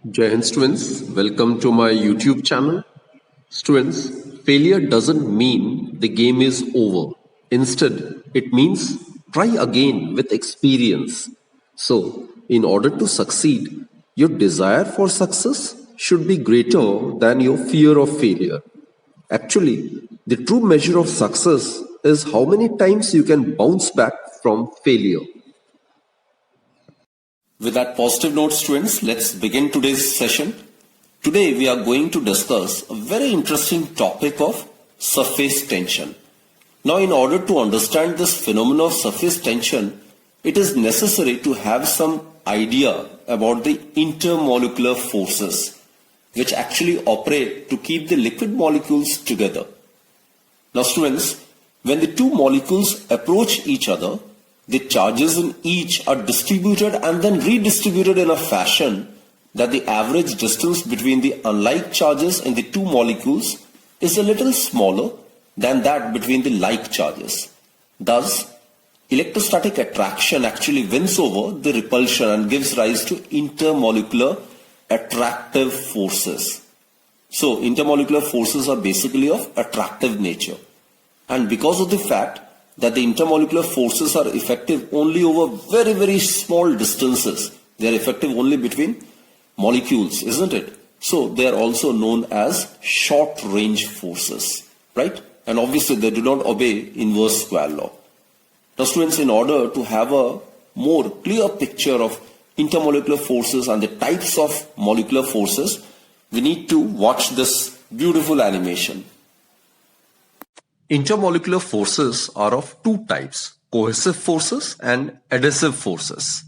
Jai Hind students, welcome to my YouTube channel. Students, failure doesn't mean the game is over. Instead, it means try again with experience. So, in order to succeed, your desire for success should be greater than your fear of failure. Actually, the true measure of success is how many times you can bounce back from failure. With that positive note, students, let's begin today's session. Today we are going to discuss a very interesting topic of surface tension. Now, in order to understand this phenomenon of surface tension, it is necessary to have some idea about the intermolecular forces which actually operate to keep the liquid molecules together. Now, students, when the two molecules approach each other, the charges in each are distributed and then redistributed in a fashion that the average distance between the unlike charges in the two molecules is a little smaller than that between the like charges. Thus, electrostatic attraction actually wins over the repulsion and gives rise to intermolecular attractive forces. So, intermolecular forces are basically of attractive nature. And because of the fact that the intermolecular forces are effective only over very, very small distances. They are effective only between molecules, isn't it? So they are also known as short range forces, right? And obviously they do not obey inverse square law. Now students, in order to have a more clear picture of intermolecular forces and the types of molecular forces, we need to watch this beautiful animation. Intermolecular forces are of two types, cohesive forces and adhesive forces.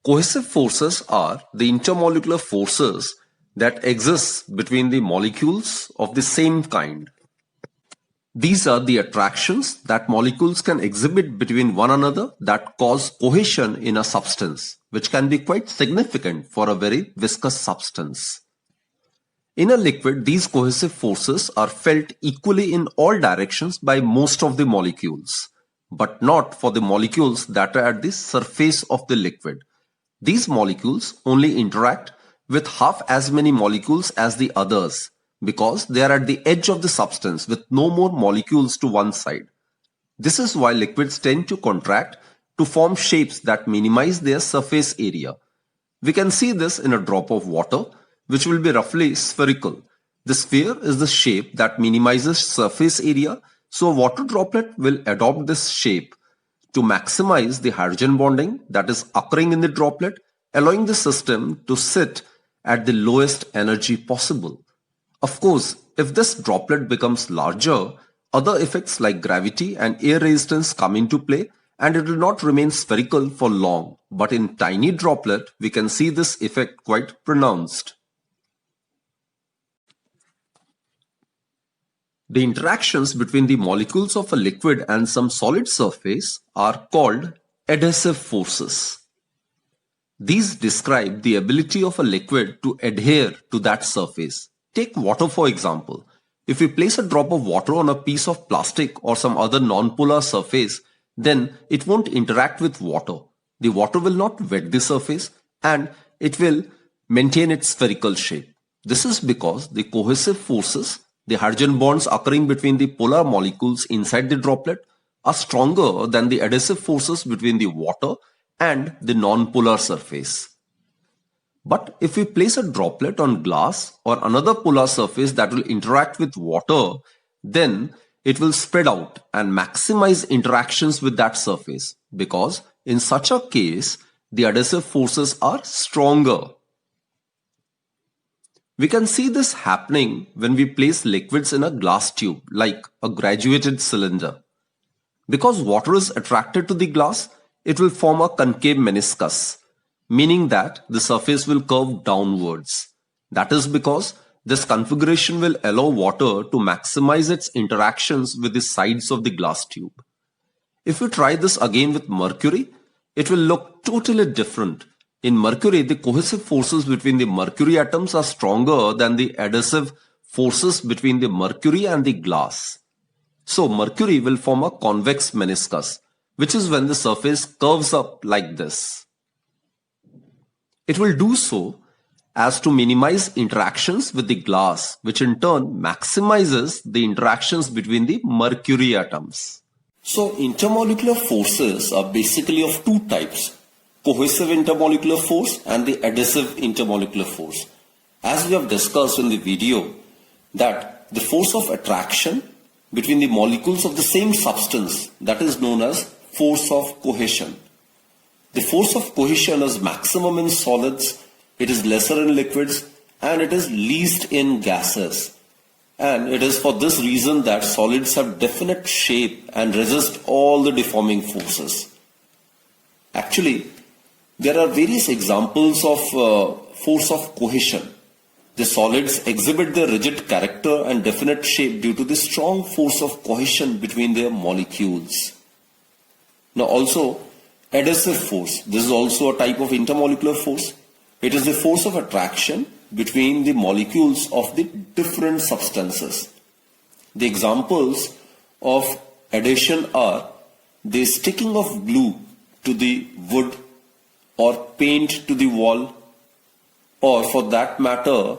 Cohesive forces are the intermolecular forces that exist between the molecules of the same kind. These are the attractions that molecules can exhibit between one another that cause cohesion in a substance, which can be quite significant for a very viscous substance. In a liquid, these cohesive forces are felt equally in all directions by most of the molecules, but not for the molecules that are at the surface of the liquid. These molecules only interact with half as many molecules as the others because they are at the edge of the substance with no more molecules to one side. This is why liquids tend to contract to form shapes that minimize their surface area. We can see this in a drop of water, which will be roughly spherical. The sphere is the shape that minimizes surface area, so a water droplet will adopt this shape to maximize the hydrogen bonding that is occurring in the droplet, allowing the system to sit at the lowest energy possible. Of course, if this droplet becomes larger, other effects like gravity and air resistance come into play, and it will not remain spherical for long. But in tiny droplet, we can see this effect quite pronounced. The interactions between the molecules of a liquid and some solid surface are called adhesive forces. These describe the ability of a liquid to adhere to that surface. Take water for example. If we place a drop of water on a piece of plastic or some other non-polar surface, then it won't interact with water. The water will not wet the surface and it will maintain its spherical shape. This is because the cohesive forces, the hydrogen bonds occurring between the polar molecules inside the droplet, are stronger than the adhesive forces between the water and the non-polar surface. But if we place a droplet on glass or another polar surface that will interact with water, then it will spread out and maximize interactions with that surface, because in such a case, the adhesive forces are stronger. We can see this happening when we place liquids in a glass tube, like a graduated cylinder. Because water is attracted to the glass, it will form a concave meniscus, meaning that the surface will curve downwards. That is because this configuration will allow water to maximize its interactions with the sides of the glass tube. If we try this again with mercury, it will look totally different. In mercury, the cohesive forces between the mercury atoms are stronger than the adhesive forces between the mercury and the glass. So mercury will form a convex meniscus, which is when the surface curves up like this. It will do so as to minimize interactions with the glass, which in turn maximizes the interactions between the mercury atoms. So intermolecular forces are basically of two types: cohesive intermolecular force and the adhesive intermolecular force. As we have discussed in the video, that the force of attraction between the molecules of the same substance, that is known as force of cohesion. The force of cohesion is maximum in solids, it is lesser in liquids, and it is least in gases. And it is for this reason that solids have definite shape and resist all the deforming forces. Actually, there are various examples of force of cohesion. The solids exhibit their rigid character and definite shape due to the strong force of cohesion between their molecules. Now also, adhesive force. This is also a type of intermolecular force. It is the force of attraction between the molecules of the different substances. The examples of adhesion are the sticking of glue to the wood or paint to the wall, or for that matter,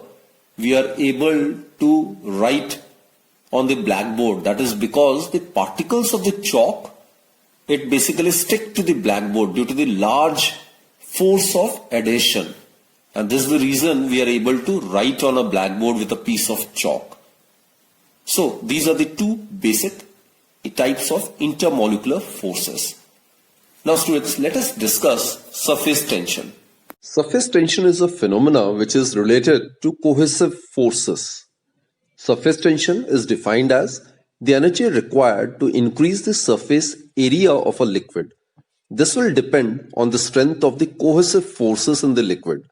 we are able to write on the blackboard. That is because the particles of the chalk, it basically stick to the blackboard due to the large force of adhesion. And this is the reason we are able to write on a blackboard with a piece of chalk. So these are the two basic types of intermolecular forces. Now students, let us discuss surface tension. Surface tension is a phenomena which is related to cohesive forces. Surface tension is defined as the energy required to increase the surface area of a liquid. This will depend on the strength of the cohesive forces in the liquid.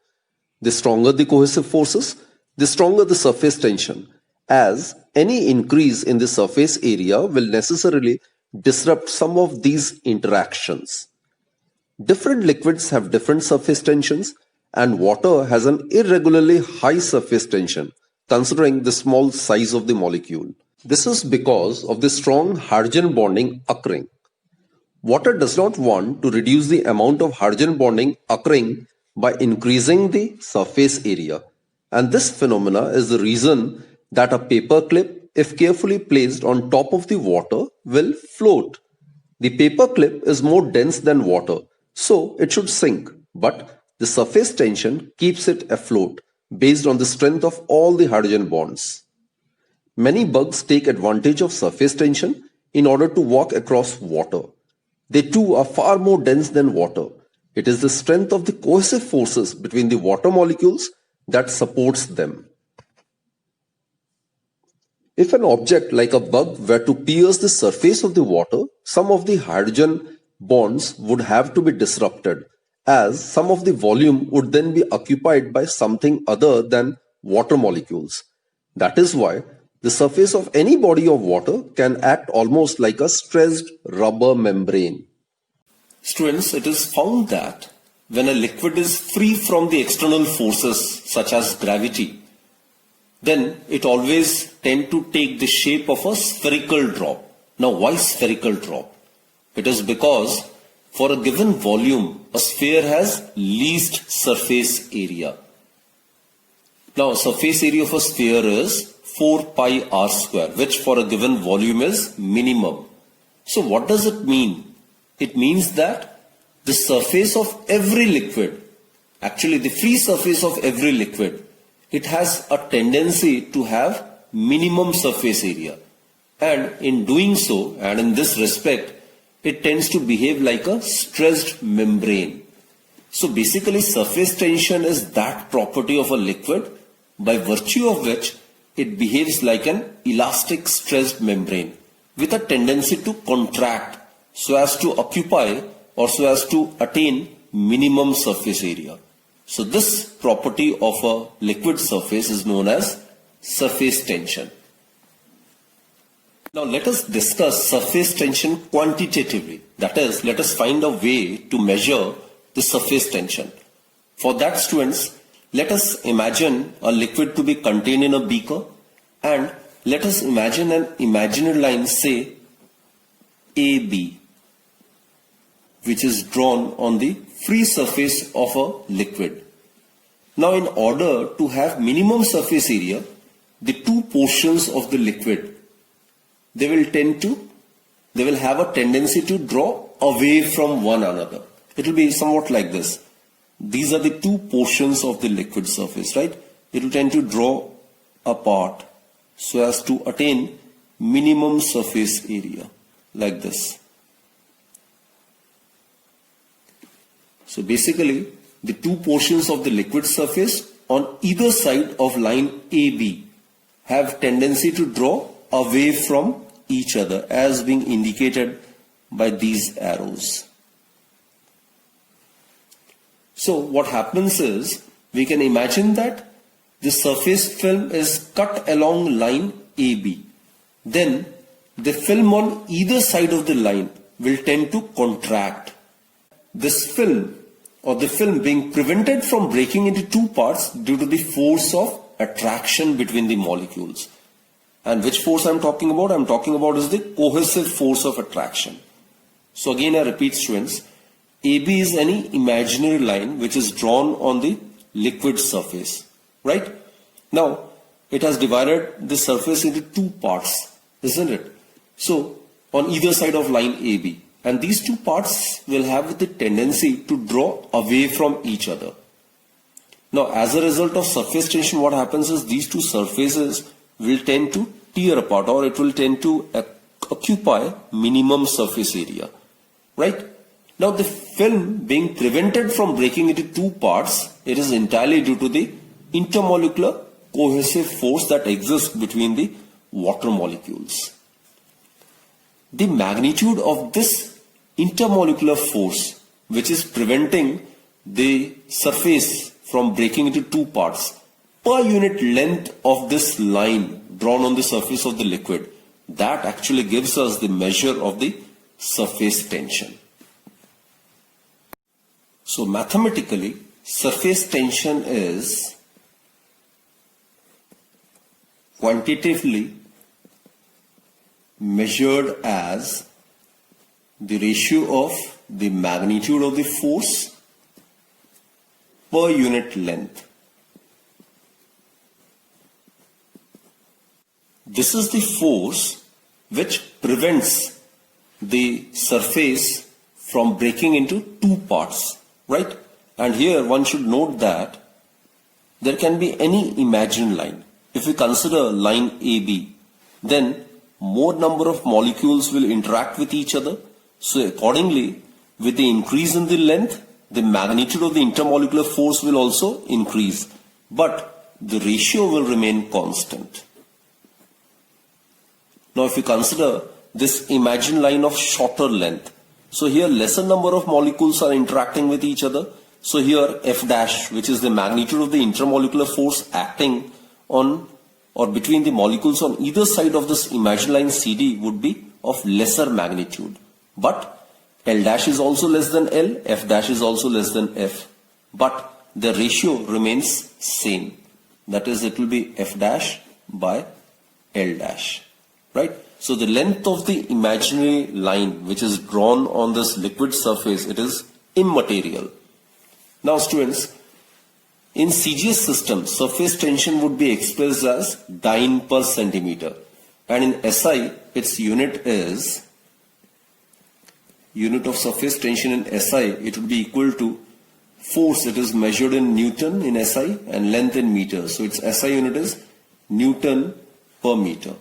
The stronger the cohesive forces, the stronger the surface tension, as any increase in the surface area will necessarily disrupt some of these interactions. Different liquids have different surface tensions, and water has an irregularly high surface tension considering the small size of the molecule. This is because of the strong hydrogen bonding occurring. Water does not want to reduce the amount of hydrogen bonding occurring by increasing the surface area, and this phenomena is the reason that a paper clip, if carefully placed on top of the water, will float. The paper clip is more dense than water, so it should sink, but the surface tension keeps it afloat based on the strength of all the hydrogen bonds. Many bugs take advantage of surface tension in order to walk across water. They too are far more dense than water. It is the strength of the cohesive forces between the water molecules that supports them. If an object like a bug were to pierce the surface of the water, some of the hydrogen bonds would have to be disrupted, as some of the volume would then be occupied by something other than water molecules. That is why the surface of any body of water can act almost like a stressed rubber membrane. Students, it is found that when a liquid is free from the external forces such as gravity, then it always tends to take the shape of a spherical drop. Now why spherical drop? It is because for a given volume, a sphere has least surface area. Now surface area of a sphere is 4 pi r square, which for a given volume is minimum. So what does it mean? It means that the surface of every liquid, actually the free surface of every liquid, it has a tendency to have minimum surface area. And in doing so, and in this respect, it tends to behave like a stressed membrane. So basically surface tension is that property of a liquid by virtue of which it behaves like an elastic stressed membrane with a tendency to contract so as to occupy or so as to attain minimum surface area. So this property of a liquid surface is known as surface tension. Now let us discuss surface tension quantitatively. That is, let us find a way to measure the surface tension. For that, students, let us imagine a liquid to be contained in a beaker, and let us imagine an imaginary line, say AB, which is drawn on the free surface of a liquid. Now in order to have minimum surface area, the two portions of the liquid, they will have a tendency to draw away from one another. It will be somewhat like this. These are the two portions of the liquid surface, right? It will tend to draw apart so as to attain minimum surface area like this. So basically, the two portions of the liquid surface on either side of line AB have tendency to draw away from each other as being indicated by these arrows. So what happens is, we can imagine that the surface film is cut along line AB. Then the film on either side of the line will tend to contract. This film or the film being prevented from breaking into two parts due to the force of attraction between the molecules. And which force I'm talking about? I'm talking about is the cohesive force of attraction. So again I repeat, students, AB is any imaginary line which is drawn on the liquid surface, right? Now it has divided the surface into two parts, isn't it? So on either side of line AB, and these two parts will have the tendency to draw away from each other. Now as a result of surface tension, what happens is these two surfaces will tend to tear apart, or it will tend to occupy minimum surface area, right? Now the film being prevented from breaking into two parts, it is entirely due to the intermolecular cohesive force that exists between the water molecules. The magnitude of this intermolecular force, which is preventing the surface from breaking into two parts, per unit length of this line drawn on the surface of the liquid, that actually gives us the measure of the surface tension. So mathematically, surface tension is quantitatively measured as the ratio of the magnitude of the force per unit length. This is the force which prevents the surface from breaking into two parts, right? And here one should note that there can be any imagined line. If we consider line AB, then more number of molecules will interact with each other. So accordingly, with the increase in the length, the magnitude of the intermolecular force will also increase, but the ratio will remain constant. Now if you consider this imagined line of shorter length, so here lesser number of molecules are interacting with each other. So here F dash, which is the magnitude of the intermolecular force acting on or between the molecules on either side of this imagined line CD, would be of lesser magnitude. But L dash is also less than L, F dash is also less than F. But the ratio remains same. That is, it will be F dash by L dash. Right? So the length of the imaginary line which is drawn on this liquid surface, it is immaterial. Now students, in CGS system, surface tension would be expressed as dyne per centimeter. And in SI, its unit is, unit of surface tension in SI, it would be equal to force, it is measured in Newton in SI, and length in meters. So its SI unit is Newton per meter.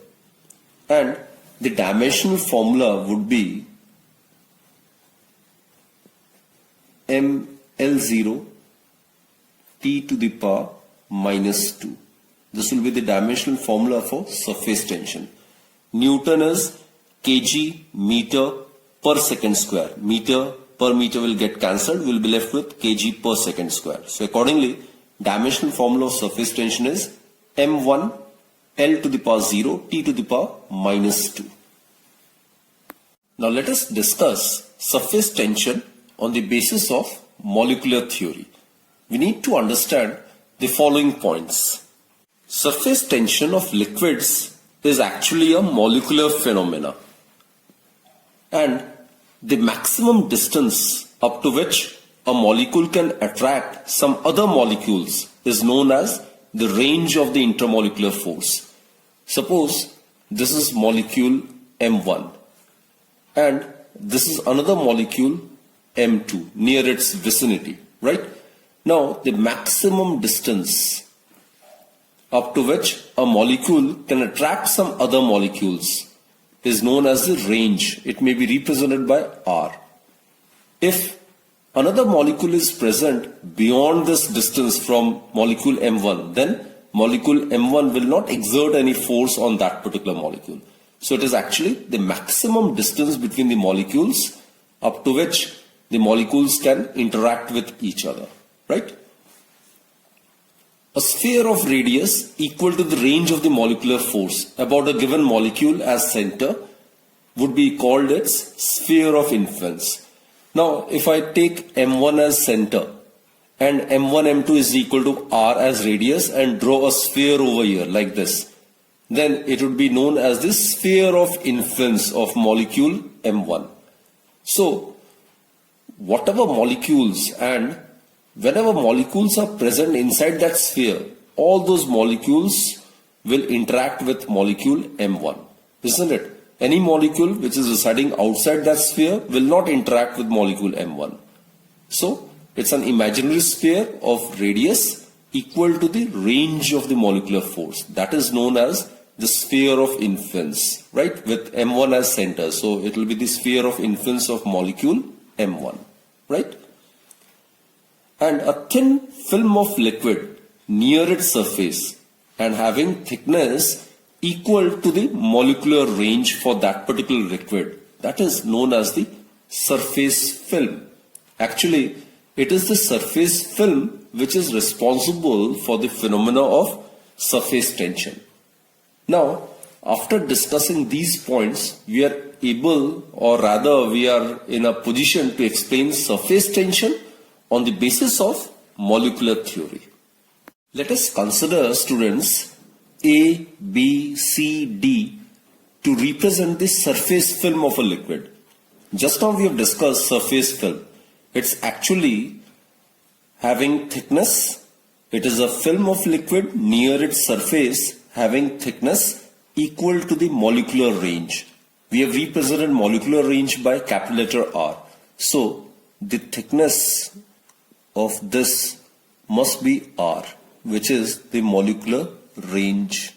And the dimensional formula would be ML0 T to the power minus 2. This will be the dimensional formula for surface tension. Newton is kg meter per second square. Meter per meter will get cancelled. We will be left with kg per second square. So accordingly, dimensional formula of surface tension is M1 L to the power 0 T to the power minus 2. Now let us discuss surface tension on the basis of molecular theory. We need to understand the following points. Surface tension of liquids is actually a molecular phenomena, and the maximum distance up to which a molecule can attract some other molecules is known as the range of the intermolecular force. Suppose this is molecule M1 and this is another molecule M2 near its vicinity, right? Now the maximum distance up to which a molecule can attract some other molecules is known as the range. It may be represented by R. If another molecule is present beyond this distance from molecule M1, then molecule M1 will not exert any force on that particular molecule. So it is actually the maximum distance between the molecules up to which the molecules can interact with each other, right? A sphere of radius equal to the range of the molecular force about a given molecule as center would be called its sphere of influence. Now, if I take M1 as center and M1, M2 is equal to R as radius and draw a sphere over here like this, then it would be known as the sphere of influence of molecule M1. So, whatever molecules and whenever molecules are present inside that sphere, all those molecules will interact with molecule M1, isn't it? Any molecule which is residing outside that sphere will not interact with molecule M1. So, it's an imaginary sphere of radius equal to the range of the molecular force. That is known as the sphere of influence, right? With M1 as center. So, it will be the sphere of influence of molecule M1, right? And a thin film of liquid near its surface and having thickness equal to the molecular range for that particular liquid, that is known as the surface film. Actually, it is the surface film which is responsible for the phenomena of surface tension. Now, after discussing these points, we are able, or rather we are in a position to explain surface tension on the basis of molecular theory. Let us consider, students, A, B, C, D to represent the surface film of a liquid. Just now we have discussed surface film. It's actually having thickness. It is a film of liquid near its surface having thickness equal to the molecular range. We have represented molecular range by capital letter R. So the thickness of this must be R, which is the molecular range.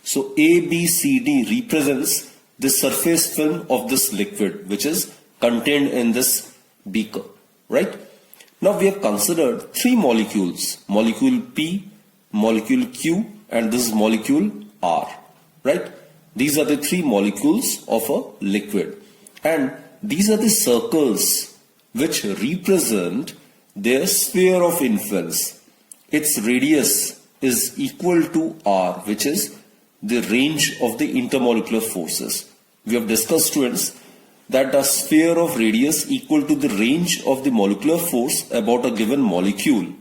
So A, B, C, D represents the surface film of this liquid which is contained in this beaker, right? Now we have considered three molecules, molecule P, molecule Q, and this molecule R, right? These are the three molecules of a liquid, and these are the circles which represent their sphere of influence. Its radius is equal to R, which is the range of the intermolecular forces. We have discussed, students, that a sphere of radius equal to the range of the molecular force about a given molecule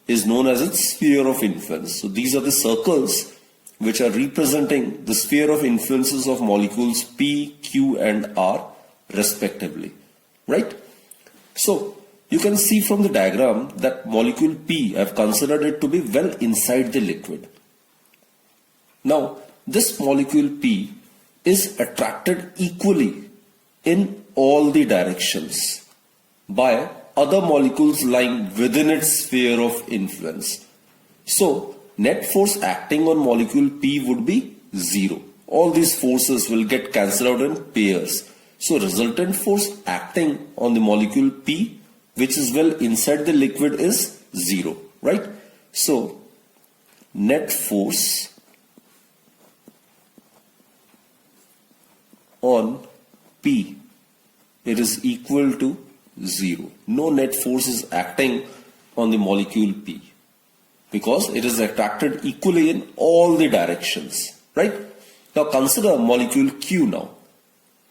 is known as its sphere of influence. So these are the circles which are representing the sphere of influences of molecules P, Q and R respectively, right? So you can see from the diagram that molecule P, I have considered it to be well inside the liquid. Now this molecule P is attracted equally in all the directions by other molecules lying within its sphere of influence. So net force acting on molecule P would be 0. All these forces will get cancelled out in pairs. So resultant force acting on the molecule P, which is well inside the liquid, is 0, right? So net force on P, it is equal to 0. No net force is acting on the molecule P because it is attracted equally in all the directions, right? Now consider molecule Q now.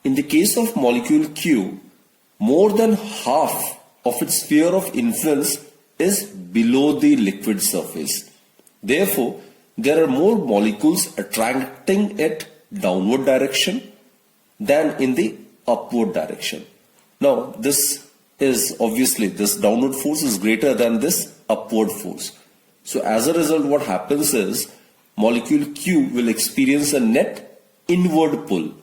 In the case of molecule Q, more than half of its sphere of influence is below the liquid surface. Therefore, there are more molecules attracting it downward direction than in the upward direction. Now, this is obviously this downward force is greater than this upward force. So as a result, what happens is molecule Q will experience a net inward pull,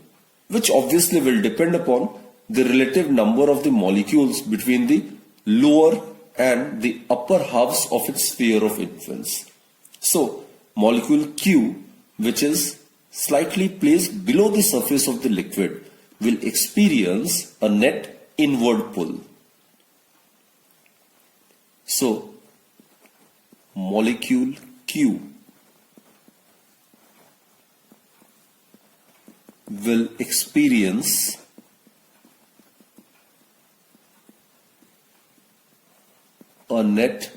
which obviously will depend upon the relative number of the molecules between the lower and the upper halves of its sphere of influence. So molecule Q, which is slightly placed below the surface of the liquid, will experience a net inward pull. So molecule Q will experience a net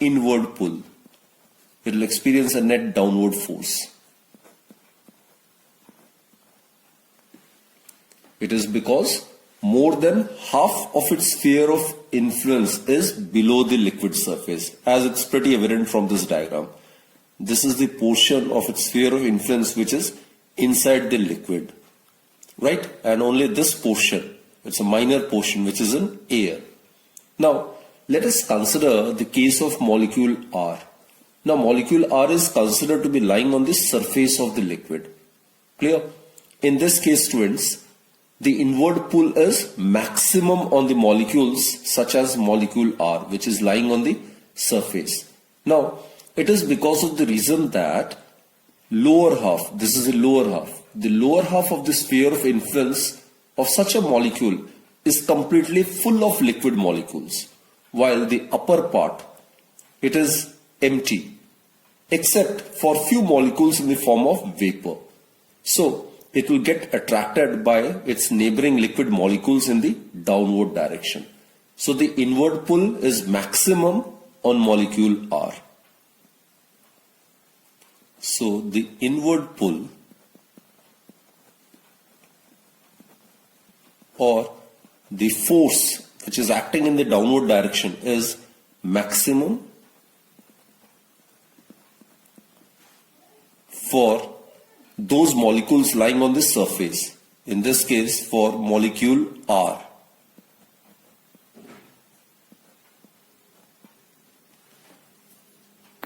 inward pull. It will experience a net downward force. It is because more than half of its sphere of influence is below the liquid surface, as it's pretty evident from this diagram. This is the portion of its sphere of influence which is inside the liquid, right? And only this portion, it's a minor portion which is in air. Now, let us consider the case of molecule R. Now, molecule R is considered to be lying on the surface of the liquid. Clear? In this case, students, the inward pull is maximum on the molecules such as molecule R, which is lying on the surface. Now, it is because of the reason that lower half, this is the lower half of the sphere of influence of such a molecule is completely full of liquid molecules, while the upper part, it is empty, except for few molecules in the form of vapor. So, it will get attracted by its neighboring liquid molecules in the downward direction. So the inward pull is maximum on molecule R. So the inward pull or the force which is acting in the downward direction is maximum for those molecules lying on the surface, in this case for molecule R.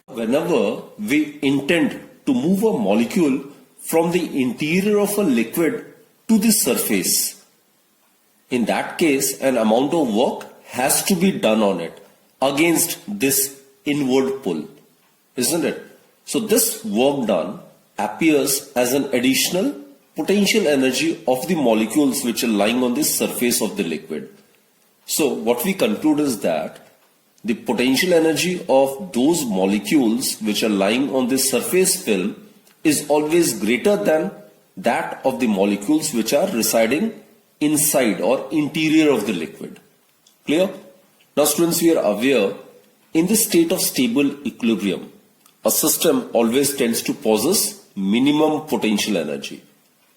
Whenever we intend to move a molecule from the interior of a liquid to the surface, in that case an amount of work has to be done on it against this inward pull, isn't it? So this work done appears as an additional potential energy of the molecules which are lying on the surface of the liquid. So what we conclude is that the potential energy of those molecules which are lying on the surface film is always greater than that of the molecules which are residing inside or interior of the liquid. Clear? Now students, we are aware in the state of stable equilibrium, a system always tends to possess minimum potential energy.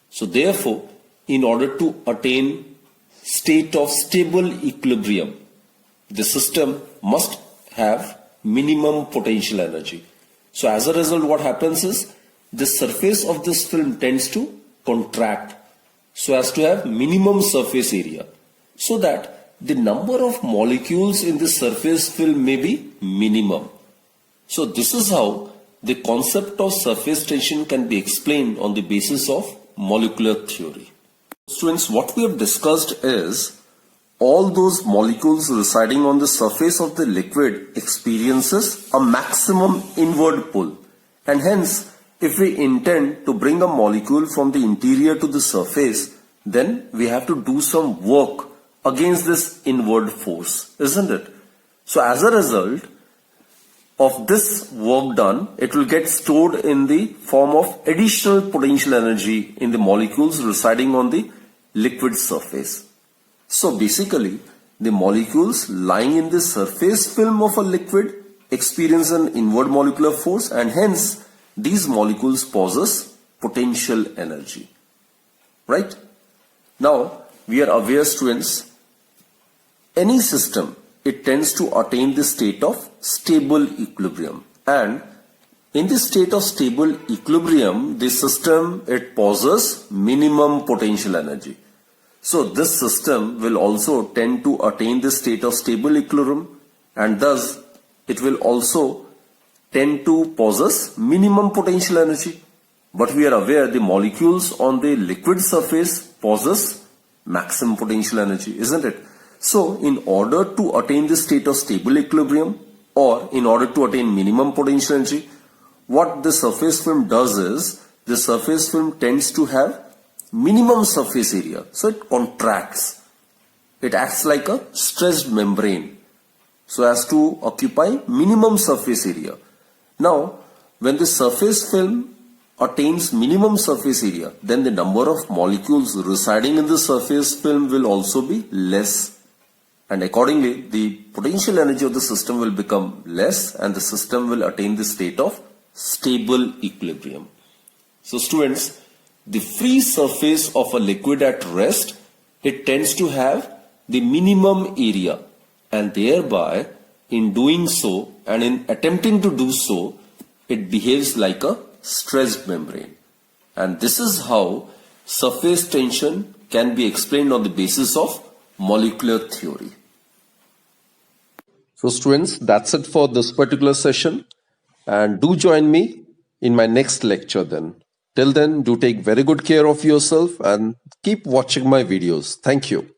So therefore, in order to attain state of stable equilibrium, the system must have minimum potential energy. So as a result, what happens is the surface of this film tends to contract so as to have minimum surface area, so that the number of molecules in the surface film may be minimum. So this is how the concept of surface tension can be explained on the basis of molecular theory. Students, what we have discussed is all those molecules residing on the surface of the liquid experiences a maximum inward pull, and hence if we intend to bring a molecule from the interior to the surface, then we have to do some work against this inward force, isn't it? So as a result of this work done, it will get stored in the form of additional potential energy in the molecules residing on the liquid surface. So basically, the molecules lying in the surface film of a liquid experience an inward molecular force, and hence these molecules possess potential energy. Right? Now, we are aware, students, any system, it tends to attain the state of stable equilibrium, and in the state of stable equilibrium, the system, it possesses minimum potential energy. So this system will also tend to attain the state of stable equilibrium, and thus it will also tend to possess minimum potential energy. But we are aware the molecules on the liquid surface possess maximum potential energy, isn't it? So in order to attain the state of stable equilibrium, or in order to attain minimum potential energy, what the surface film does is, the surface film tends to have minimum surface area. So it contracts. It acts like a stressed membrane so as to occupy minimum surface area. Now, when the surface film attains minimum surface area, then the number of molecules residing in the surface film will also be less. And accordingly, the potential energy of the system will become less and the system will attain the state of stable equilibrium. So students, the free surface of a liquid at rest, it tends to have the minimum area, and thereby in doing so and in attempting to do so, it behaves like a stressed membrane. And this is how surface tension can be explained on the basis of molecular theory. So students, that's it for this particular session, and do join me in my next lecture then. Till then, do take very good care of yourself and keep watching my videos. Thank you.